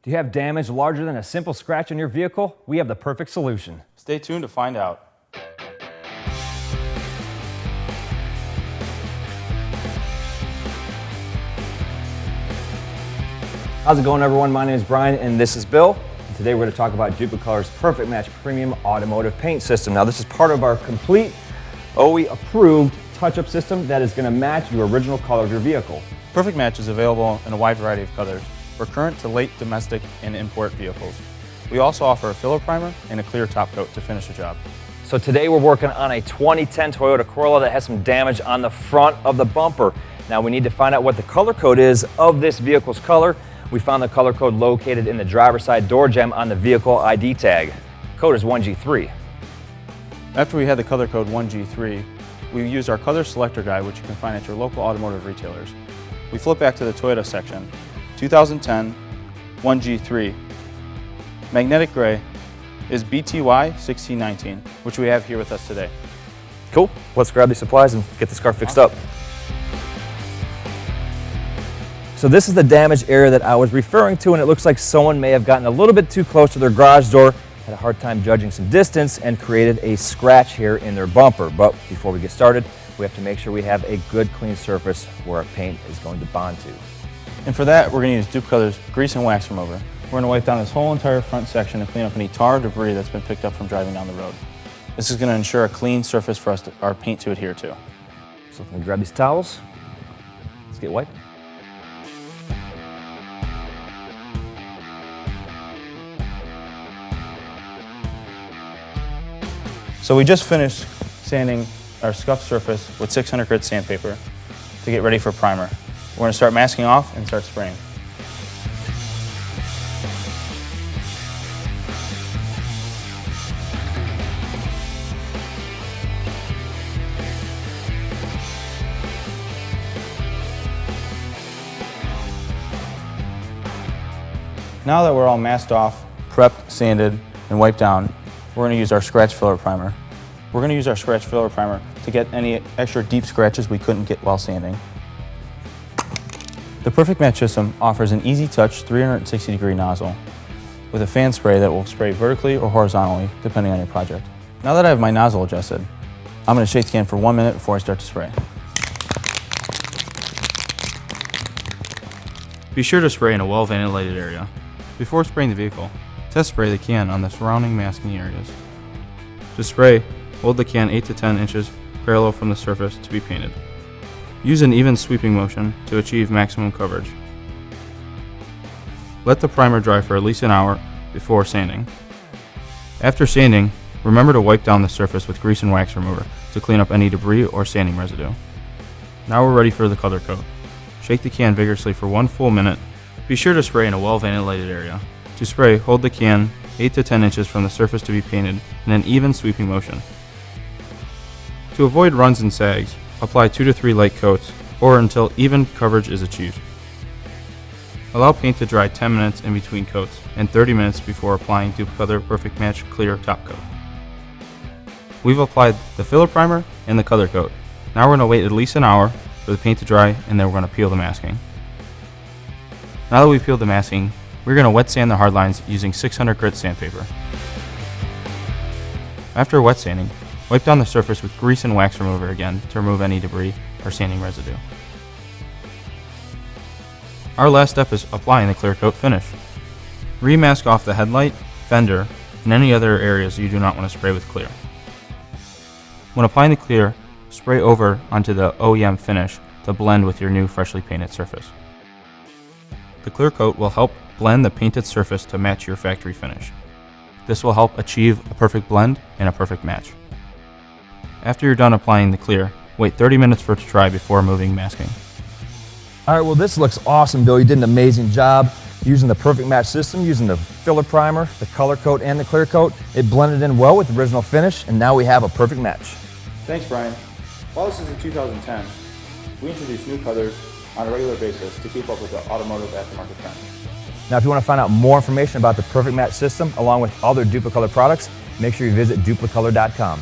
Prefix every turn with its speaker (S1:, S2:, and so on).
S1: Do you have damage larger than a simple scratch on your vehicle? We have the perfect solution.
S2: Stay tuned to find out.
S1: How's it going, everyone? My name is Brian and this is Bill. And today we're going to talk about Dupli-Color's Perfect Match Premium Automotive Paint System. Now this is part of our complete OE approved touch-up system that is going to match your original color of your vehicle.
S2: Perfect Match is available in a wide variety of colors for current to late domestic and import vehicles. We also offer a filler primer and a clear top coat to finish the job.
S1: So today we're working on a 2010 Toyota Corolla that has some damage on the front of the bumper. Now we need to find out what the color code is of this vehicle's color. We found the color code located in the driver's side door jamb on the vehicle ID tag. Code is 1G3.
S2: After we had the color code 1G3, we used our color selector guide, which you can find at your local automotive retailers. We flip back to the Toyota section. 2010 1G3. Magnetic gray is BTY 1619, which we have here with us today.
S1: Cool. Let's grab these supplies and get this car fixed up. So this is the damaged area that I was referring to, and it looks like someone may have gotten a little bit too close to their garage door, had a hard time judging some distance, and created a scratch here in their bumper. But before we get started, we have to make sure we have a good clean surface where our paint is going to bond to.
S2: And for that, we're going to use Duplicolor's grease and wax remover. We're going to wipe down this whole entire front section to clean up any tar or debris that's been picked up from driving down the road. This is going to ensure a clean surface for our paint to adhere to.
S1: So if we grab these towels, let's get wiped.
S2: So we just finished sanding our scuffed surface with 600 grit sandpaper to get ready for primer. We're going to start masking off and start spraying. Now that we're all masked off, prepped, sanded, and wiped down, we're going to use our scratch filler primer. We're going to use our scratch filler primer to get any extra deep scratches we couldn't get while sanding. The Perfect Match system offers an easy touch 360-degree nozzle with a fan spray that will spray vertically or horizontally depending on your project. Now that I have my nozzle adjusted, I'm going to shake the can for 1 minute before I start to spray. Be sure to spray in a well-ventilated area. Before spraying the vehicle, test spray the can on the surrounding masking areas. To spray, hold the can 8 to 10 inches parallel from the surface to be painted. Use an even sweeping motion to achieve maximum coverage. Let the primer dry for at least an hour before sanding. After sanding, remember to wipe down the surface with grease and wax remover to clean up any debris or sanding residue. Now we're ready for the color coat. Shake the can vigorously for 1 full minute. Be sure to spray in a well-ventilated area. To spray, hold the can 8 to 10 inches from the surface to be painted in an even sweeping motion. To avoid runs and sags, apply 2 to 3 light coats or until even coverage is achieved. Allow paint to dry 10 minutes in between coats and 30 minutes before applying Duplicolor Perfect Match Clear Top Coat. We've applied the filler primer and the color coat. Now we're going to wait at least an hour for the paint to dry, and then we're going to peel the masking. Now that we've peeled the masking, we're going to wet sand the hard lines using 600 grit sandpaper. After wet sanding, wipe down the surface with grease and wax remover again to remove any debris or sanding residue. Our last step is applying the clear coat finish. Remask off the headlight, fender, and any other areas you do not want to spray with clear. When applying the clear, spray over onto the OEM finish to blend with your new freshly painted surface. The clear coat will help blend the painted surface to match your factory finish. This will help achieve a perfect blend and a perfect match. After you're done applying the clear, wait 30 minutes for it to dry before removing masking.
S1: All right, well, this looks awesome, Bill. You did an amazing job using the Perfect Match system, using the filler primer, the color coat, and the clear coat. It blended in well with the original finish, and now we have a perfect match.
S2: Thanks, Brian. While this is a 2010, we introduce new colors on a regular basis to keep up with the automotive aftermarket trend.
S1: Now, if you want to find out more information about the Perfect Match system, along with other Dupli-Color products, make sure you visit duplicolor.com.